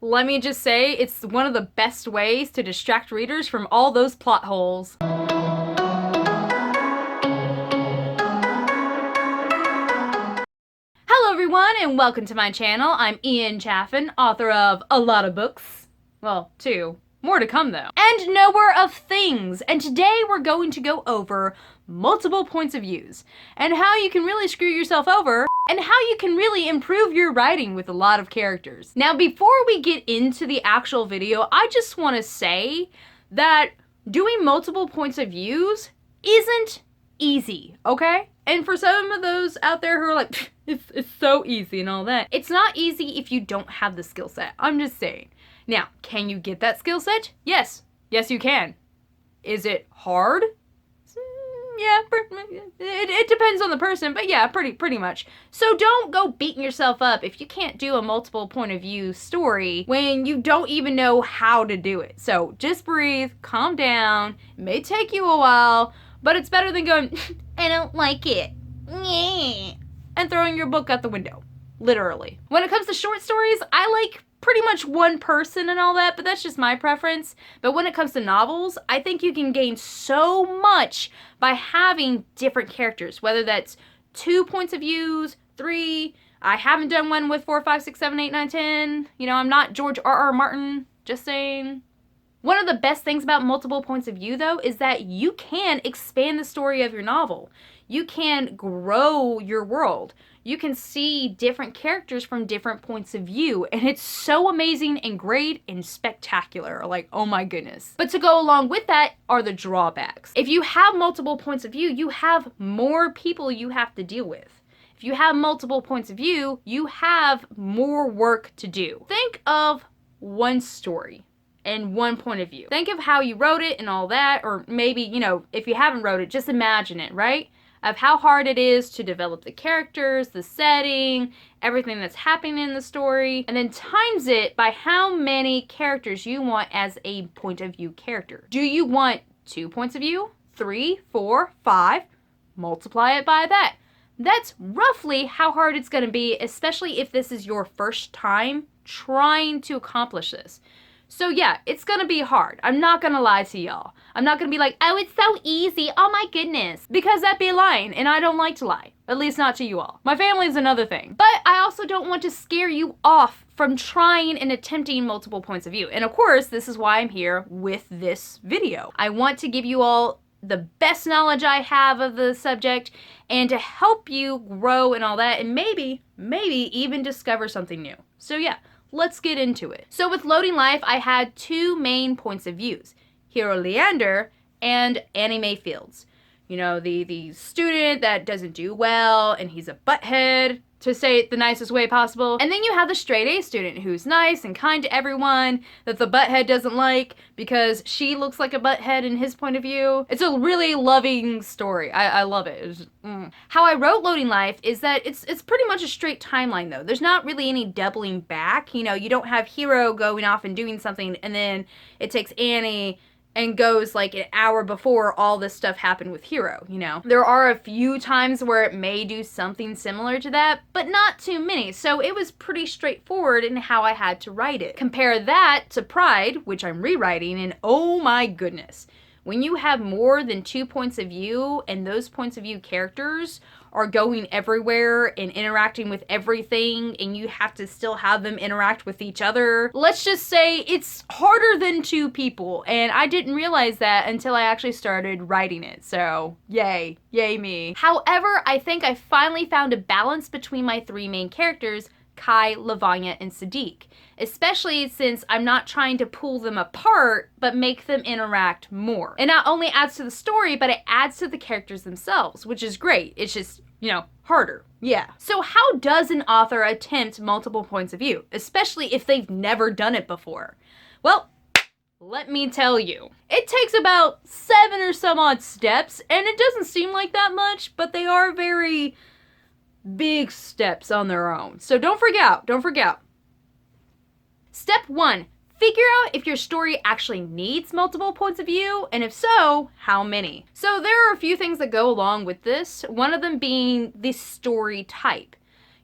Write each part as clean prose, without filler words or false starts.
let me just say, it's one of the best ways to distract readers from all those plot holes. Hello everyone, and welcome to my channel. I'm Ian Chaffin, author of a lot of books. Well, 2. More to come though. And knower of things. And today we're going to go over multiple points of views and how you can really screw yourself over and how you can really improve your writing with a lot of characters. Now, before we get into the actual video, I just want to say that doing multiple points of views isn't easy, okay? And for some of those out there who are like, it's so easy and all that, it's not easy if you don't have the skill set. I'm just saying. Now, can you get that skill set? Yes. Yes, you can. Is it hard? Yeah, it depends on the person, but yeah, pretty much. So don't go beating yourself up if you can't do a multiple point of view story when you don't even know how to do it. So just breathe, calm down. It may take you a while, but it's better than going, I don't like it, and throwing your book out the window, literally. When it comes to short stories, I like pretty much one person and all that, but that's just my preference. But when it comes to novels, I think you can gain so much by having different characters, whether that's 2 points of views, 3. I haven't done one with 4, 5, 6, 7, 8, 9, 10. You know, I'm not George R.R. Martin, just saying. One of the best things about multiple points of view, though, is that you can expand the story of your novel. You can grow your world. You can see different characters from different points of view, and it's so amazing and great and spectacular. Like, oh my goodness. But to go along with that are the drawbacks. If you have multiple points of view, you have more people you have to deal with. If you have multiple points of view, you have more work to do. Think of one story and one point of view. Think of how you wrote it and all that, or maybe, you know, if you haven't wrote it, just imagine it, right? Of how hard it is to develop the characters, the setting, everything that's happening in the story, and then times it by how many characters you want as a point of view character. Do you want 2 points of view? 3, 4, 5? Multiply it by that. That's roughly how hard it's going to be, especially if this is your first time trying to accomplish this. So yeah, it's gonna be hard. I'm not gonna lie to y'all. I'm not gonna be like, oh, it's so easy, oh my goodness. Because that'd be lying, and I don't like to lie. At least not to you all. My family's another thing. But I also don't want to scare you off from trying and attempting multiple points of view. And of course, this is why I'm here with this video. I want to give you all the best knowledge I have of the subject and to help you grow and all that, and maybe even discover something new. So yeah. Let's get into it. So with Loading Life, I had 2 main points of views. Hero Leander and Annie Mae Fields. You know, the student that doesn't do well and he's a butthead, to say it the nicest way possible. And then you have the straight A student who's nice and kind to everyone that the butthead doesn't like because she looks like a butthead in his point of view. It's a really loving story. I love it. How I wrote Loading Life is that it's pretty much a straight timeline though. There's not really any doubling back. You know, you don't have Hero going off and doing something and then it takes Annie and goes like an hour before all this stuff happened with Hero, you know. There are a few times where it may do something similar to that, but not too many. So it was pretty straightforward in how I had to write it. Compare that to Pride, which I'm rewriting, and oh my goodness. When you have more than 2 points of view and those points of view characters are going everywhere and interacting with everything and you have to still have them interact with each other, let's just say it's harder than 2 people. And I didn't realize that until I actually started writing it. So yay me. However, I think I finally found a balance between my 3 main characters, Kai, Lavanya, and Sadiq. Especially since I'm not trying to pull them apart, but make them interact more. It not only adds to the story, but it adds to the characters themselves, which is great. It's just, you know, harder. Yeah. So how does an author attempt multiple points of view, especially if they've never done it before? Well, let me tell you. It takes about 7 or some odd steps, and it doesn't seem like that much, but they are very big steps on their own. So don't freak out. Don't freak out. Step 1, figure out if your story actually needs multiple points of view, and if so, how many. So there are a few things that go along with this, one of them being the story type.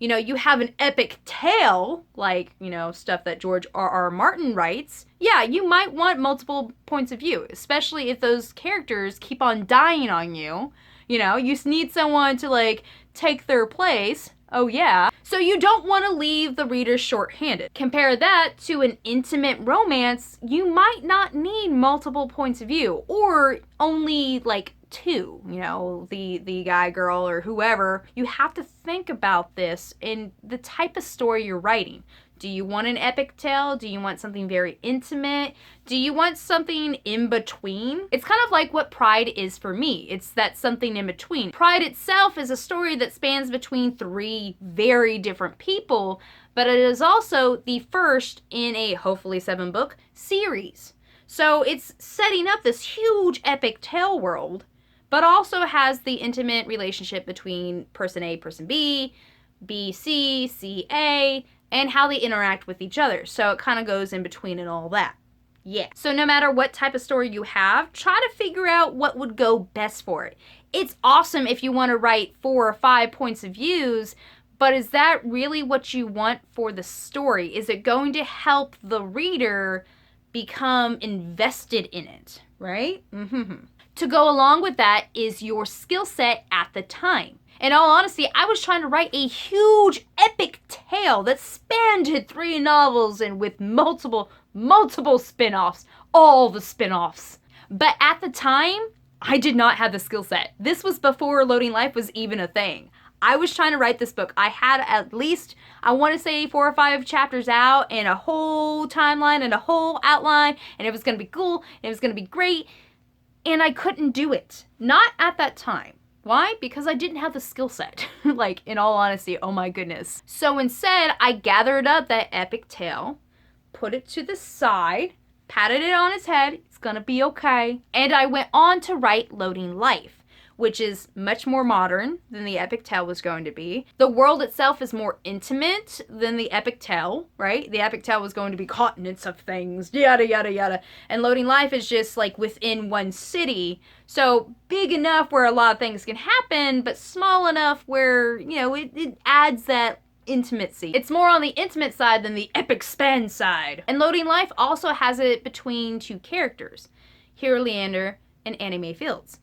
You know, you have an epic tale, like, stuff that George R.R. Martin writes. Yeah, you might want multiple points of view, especially if those characters keep on dying on you. You need someone to, like, take their place. Oh, yeah. So you don't want to leave the reader short-handed. Compare that to an intimate romance, you might not need multiple points of view, or only, like, two, the guy, girl, or whoever. You have to think about this in the type of story you're writing. Do you want an epic tale? Do you want something very intimate? Do you want something in between? It's kind of like what Pride is for me. It's that something in between. Pride itself is a story that spans between three very different people, but it is also the first in a hopefully 7-book series. So it's setting up this huge epic tale world, but also has the intimate relationship between person A, person B, B, C, C, A, and how they interact with each other. So it kind of goes in between and all that. Yeah. So no matter what type of story you have, try to figure out what would go best for it. It's awesome if you want to write 4 or 5 points of views, but is that really what you want for the story? Is it going to help the reader become invested in it, right? To go along with that is your skill set at the time. In all honesty, I was trying to write a huge epic tale that spanned 3 novels and with multiple spin-offs, all the spin-offs. But at the time, I did not have the skill set. This was before Loading Life was even a thing. I was trying to write this book. I had at least, I want to say 4 or 5 chapters out and a whole timeline and a whole outline, and it was going to be cool, and it was going to be great, and I couldn't do it. Not at that time. Why? Because I didn't have the skill set. Like, in all honesty, oh my goodness. So instead, I gathered up that epic tale, put it to the side, patted it on its head, it's gonna be okay, and I went on to write Loading Life, which is much more modern than the epic tale was going to be. The world itself is more intimate than the epic tale, right? The epic tale was going to be continents of things, yada, yada, yada. And Loading Life is just like within one city. So big enough where a lot of things can happen, but small enough where, it adds that intimacy. It's more on the intimate side than the epic span side. And Loading Life also has it between 2 characters, Hero Leander and Annie Mae Fields.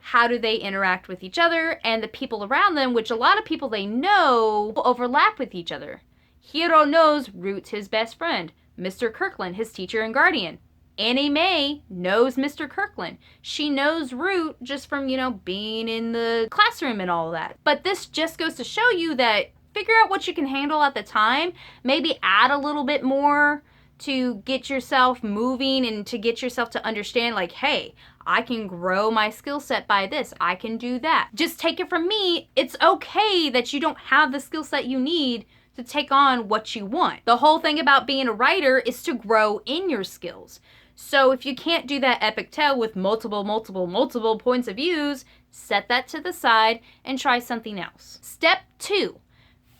How do they interact with each other and the people around them, which a lot of people they know overlap with each other. Hiro knows Root's his best friend, Mr. Kirkland, his teacher and guardian. Annie Mae knows Mr. Kirkland. She knows Root just from, being in the classroom and all that. But this just goes to show you that figure out what you can handle at the time, maybe add a little bit more to get yourself moving and to get yourself to understand, like, hey, I can grow my skill set by this. I can do that. Just take it from me. It's okay that you don't have the skill set you need to take on what you want. The whole thing about being a writer is to grow in your skills. So if you can't do that epic tale with multiple points of views, set that to the side and try something else. Step 2.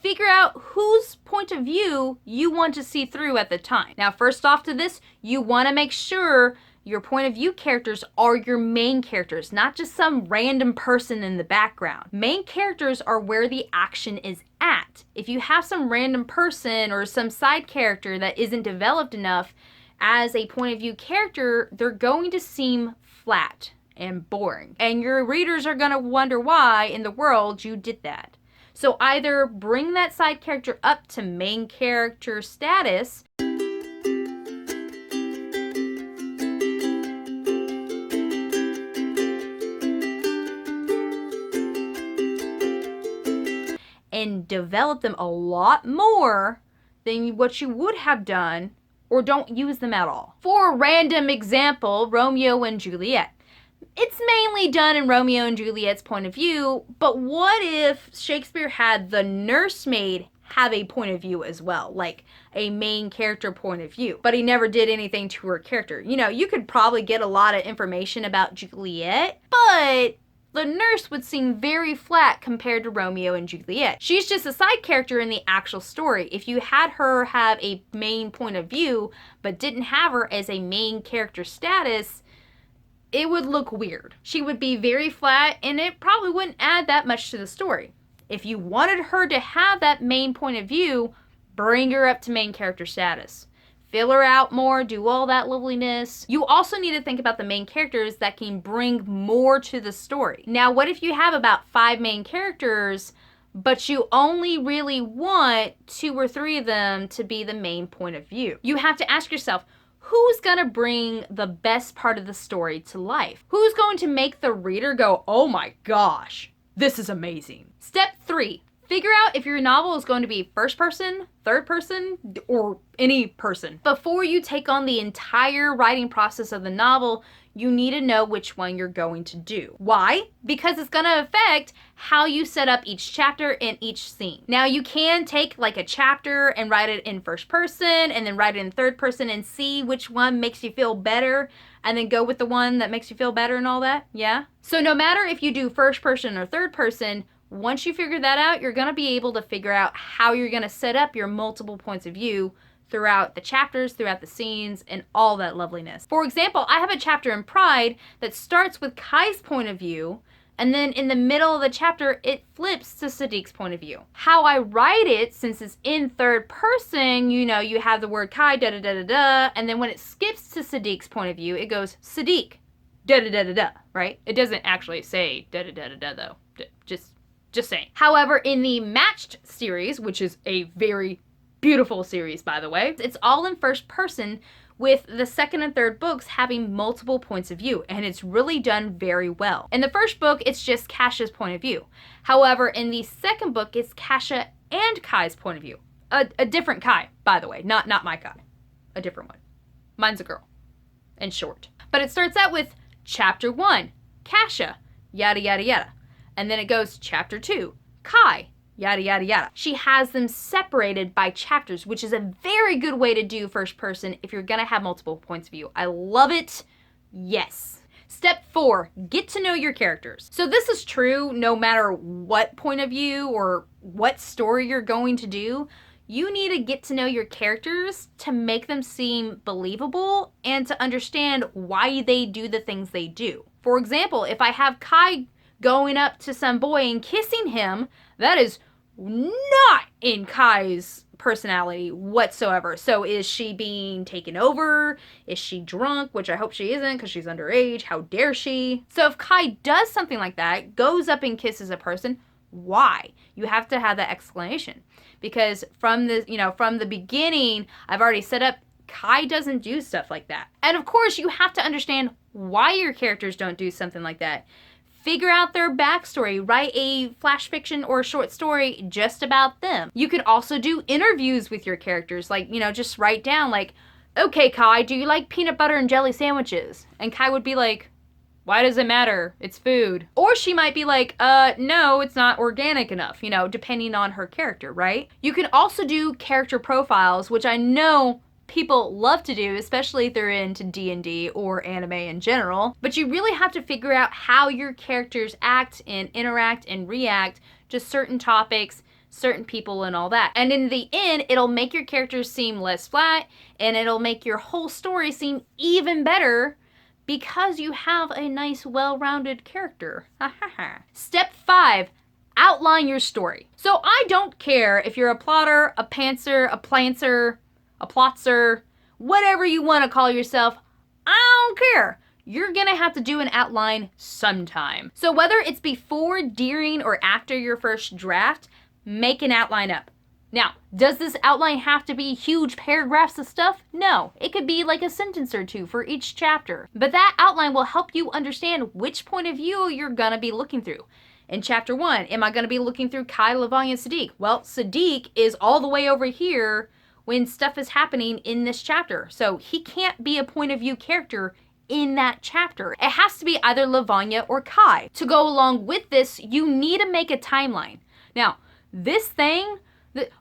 Figure out whose point of view you want to see through at the time. Now, first off to this, you want to make sure your point of view characters are your main characters, not just some random person in the background. Main characters are where the action is at. If you have some random person or some side character that isn't developed enough as a point of view character, they're going to seem flat and boring. And your readers are going to wonder why in the world you did that. So either bring that side character up to main character status, and develop them a lot more than what you would have done, or don't use them at all. For a random example, Romeo and Juliet. It's mainly done in Romeo and Juliet's point of view, but what if Shakespeare had the nursemaid have a point of view as well, like a main character point of view, but he never did anything to her character? You could probably get a lot of information about Juliet, but the nurse would seem very flat compared to Romeo and Juliet. She's just a side character in the actual story. If you had her have a main point of view, but didn't have her as a main character status, it would look weird. She would be very flat, and it probably wouldn't add that much to the story. If you wanted her to have that main point of view, bring her up to main character status. Fill her out more, do all that loveliness. You also need to think about the main characters that can bring more to the story. Now, what if you have about 5 main characters, but you only really want 2 or 3 of them to be the main point of view? You have to ask yourself, who's gonna bring the best part of the story to life? Who's going to make the reader go, oh my gosh, this is amazing? Step 3, figure out if your novel is going to be first person, third person, or any person. Before you take on the entire writing process of the novel, you need to know which one you're going to do. Why? Because it's gonna affect how you set up each chapter and each scene. Now, you can take like a chapter and write it in first person and then write it in third person and see which one makes you feel better and then go with the one that makes you feel better and all that, yeah? So no matter if you do first person or third person, once you figure that out, you're gonna be able to figure out how you're gonna set up your multiple points of view throughout the chapters, throughout the scenes, and all that loveliness. For example, I have a chapter in Pride that starts with Kai's point of view, and then in the middle of the chapter, it flips to Sadiq's point of view. How I write it, since it's in third person, you know, you have the word Kai, da-da-da-da-da, and then when it skips to Sadiq's point of view, it goes Sadiq, da-da-da-da-da, right? It doesn't actually say da-da-da-da-da, though. Just saying. However, in the Matched series, which is a very beautiful series, by the way, it's all in first person with the second and third books having multiple points of view, and it's really done very well. In the first book, it's just Kasha's point of view. However, in the second book, it's Kasha and Kai's point of view. A different Kai, by the way, not my Kai, a different one. Mine's a girl, and short. But it starts out with chapter 1, Kasha, yada yada yada. And then it goes chapter 2, Kai, yada yada yada. She has them separated by chapters, which is a very good way to do first person if you're gonna have multiple points of view. I love it, yes. Step 4, get to know your characters. So this is true no matter what point of view or what story you're going to do. You need to get to know your characters to make them seem believable and to understand why they do the things they do. For example, if I have Kai going up to some boy and kissing him, that is not in Kai's personality whatsoever. So is she being taken over? Is she drunk? Which I hope she isn't because she's underage. How dare she? So if Kai does something like that, goes up and kisses a person, why? You have to have that explanation. Because from the beginning, I've already set up Kai doesn't do stuff like that. And of course, you have to understand why your characters don't do something like that. Figure out their backstory, write a flash fiction or a short story just about them. You could also do interviews with your characters, like, just write down like, okay, Kai, do you like peanut butter and jelly sandwiches? And Kai would be like, why does it matter? It's food. Or she might be like, no, it's not organic enough, depending on her character, right? You can also do character profiles, which I know people love to do, especially if they're into D&D or anime in general. But you really have to figure out how your characters act and interact and react to certain topics, certain people, and all that. And in the end, it'll make your characters seem less flat, and it'll make your whole story seem even better because you have a nice, well-rounded character. Step 5, outline your story. So I don't care if you're a plotter, a pantser, a plancer, a plotzer, whatever you want to call yourself, I don't care. You're gonna have to do an outline sometime. So whether it's before, during, or after your first draft, make an outline up. Now, does this outline have to be huge paragraphs of stuff? No, it could be like a sentence or 2 for each chapter. But that outline will help you understand which point of view you're gonna be looking through. In chapter 1, am I gonna be looking through Kai, Lavanya, and Sadiq? Well, Sadiq is all the way over here when stuff is happening in this chapter. So he can't be a point of view character in that chapter. It has to be either Lavanya or Kai. To go along with this, you need to make a timeline. Now, this thing,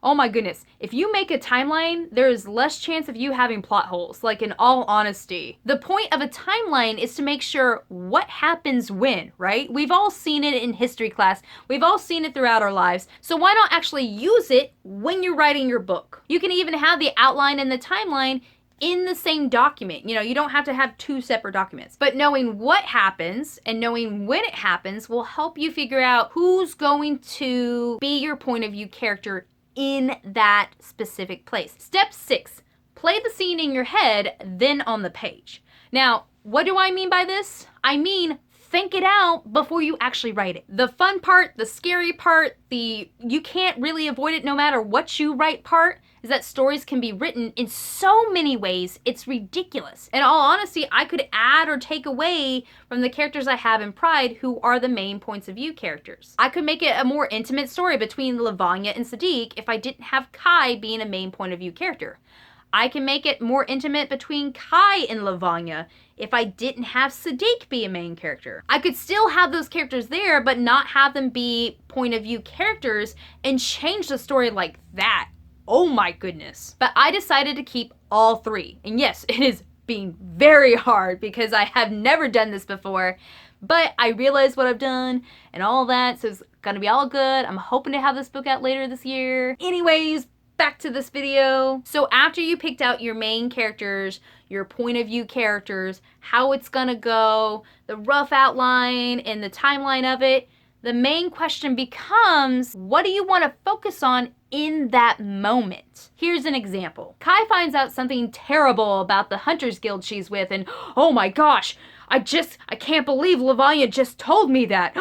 oh my goodness, if you make a timeline, there is less chance of you having plot holes, like in all honesty. The point of a timeline is to make sure what happens when, right? We've all seen it in history class. We've all seen it throughout our lives. So why not actually use it when you're writing your book? You can even have the outline and the timeline in the same document. You know, you don't have to have two separate documents. But knowing what happens and knowing when it happens will help you figure out who's going to be your point of view character in that specific place. Step 6, play the scene in your head, then on the page. Now, what do I mean by this? I mean, think it out before you actually write it. The fun part, the scary part, the you can't really avoid it no matter what you write part is that stories can be written in so many ways, it's ridiculous. In all honesty, I could add or take away from the characters I have in Pride who are the main points of view characters. I could make it a more intimate story between Lavanya and Sadiq if I didn't have Kai being a main point of view character. I can make it more intimate between Kai and Lavanya if I didn't have Sadiq be a main character. I could still have those characters there, but not have them be point of view characters and change the story like that. Oh my goodness. But I decided to keep all three. And yes, it is being very hard because I have never done this before, but I realized what I've done and all that, so it's gonna be all good. I'm hoping to have this book out later this year. Anyways, back to this video. So after you picked out your main characters, your point of view characters, how it's gonna go, the rough outline and the timeline of it, the main question becomes, what do you want to focus on in that moment? Here's an example. Kai finds out something terrible about the Hunters Guild she's with, and oh my gosh, I can't believe Lavanya just told me that.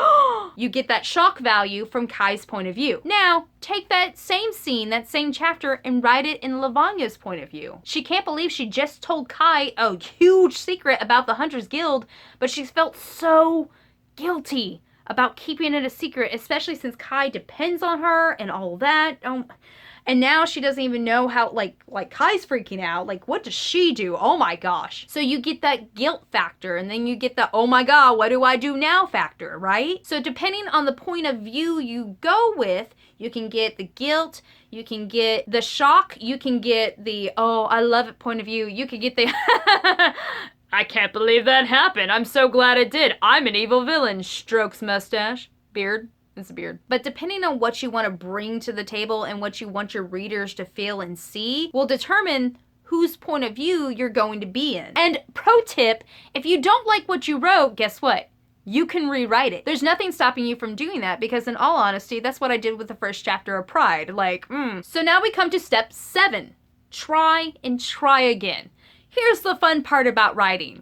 You get that shock value from Kai's point of view. Now, take that same scene, that same chapter, and write it in Lavanya's point of view. She can't believe she just told Kai a huge secret about the Hunters Guild, but she's felt so guilty about keeping it a secret, especially since Kai depends on her and all that. And now she doesn't even know how, like Kai's freaking out. Like, what does she do? Oh my gosh. So you get that guilt factor, and then you get the, oh my God, what do I do now factor, right? So depending on the point of view you go with, you can get the guilt, you can get the shock, you can get the, oh, I love it point of view. You can get the, I can't believe that happened. I'm so glad it did. I'm an evil villain. Strokes mustache. Beard. It's a beard. But depending on what you want to bring to the table and what you want your readers to feel and see will determine whose point of view you're going to be in. And pro tip, if you don't like what you wrote, guess what? You can rewrite it. There's nothing stopping you from doing that because in all honesty, that's what I did with the first chapter of Pride. So now we come to step 7. Try and try again. Here's the fun part about writing.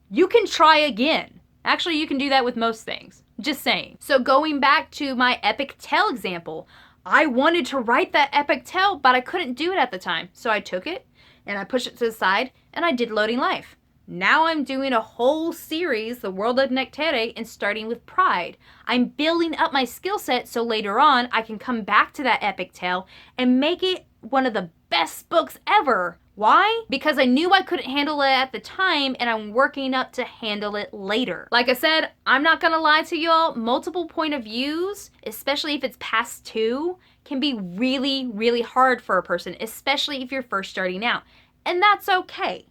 You can try again. Actually, you can do that with most things. Just saying. So going back to my epic tale example, I wanted to write that epic tale, but I couldn't do it at the time. So I took it and I pushed it to the side and I did Loading Life. Now I'm doing a whole series, The World of Nectere, and starting with Pride. I'm building up my skill set so later on I can come back to that epic tale and make it one of the best books ever. Why? Because I knew I couldn't handle it at the time and I'm working up to handle it later. Like I said, I'm not gonna lie to y'all, multiple point of views, especially if it's past 2, can be really, really hard for a person, especially if you're first starting out. And that's okay.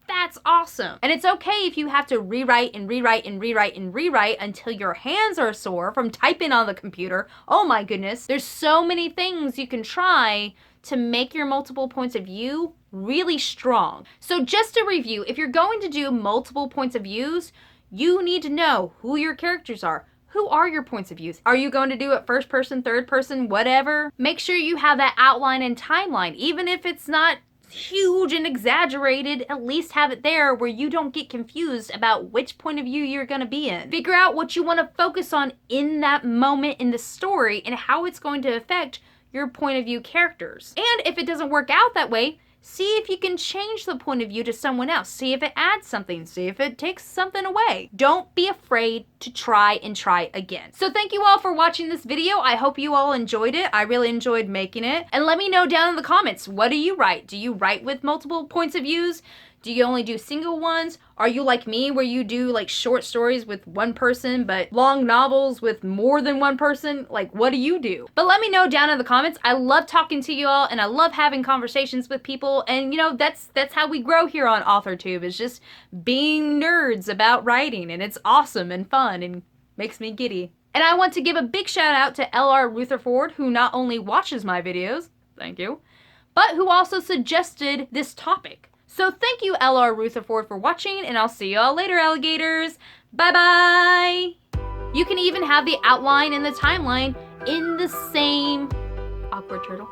That's awesome. And it's okay if you have to rewrite and rewrite and rewrite and rewrite until your hands are sore from typing on the computer. Oh my goodness. There's so many things you can try to make your multiple points of view really strong. So just to review, if you're going to do multiple points of views, you need to know who your characters are. Who are your points of views? Are you going to do it first person, third person, whatever? Make sure you have that outline and timeline. Even if it's not huge and exaggerated, at least have it there where you don't get confused about which point of view you're going to be in. Figure out what you want to focus on in that moment in the story and how it's going to affect your point of view characters. And if it doesn't work out that way, see if you can change the point of view to someone else. See if it adds something. See if it takes something away. Don't be afraid to try and try again. So thank you all for watching this video. I hope you all enjoyed it. I really enjoyed making it. And let me know down in the comments, what do you write? Do you write with multiple points of views? Do you only do single ones? Are you like me where you do like short stories with one person but long novels with more than one person? Like, what do you do? But let me know down in the comments. I love talking to you all and I love having conversations with people, and you know, that's how we grow here on AuthorTube, is just being nerds about writing, and it's awesome and fun and makes me giddy. And I want to give a big shout out to L.R. Rutherford, who not only watches my videos, thank you, but who also suggested this topic. So thank you, L.R. Rutherford, for watching, and I'll see y'all later, alligators. Bye-bye! You can even have the outline and the timeline in the same awkward turtle.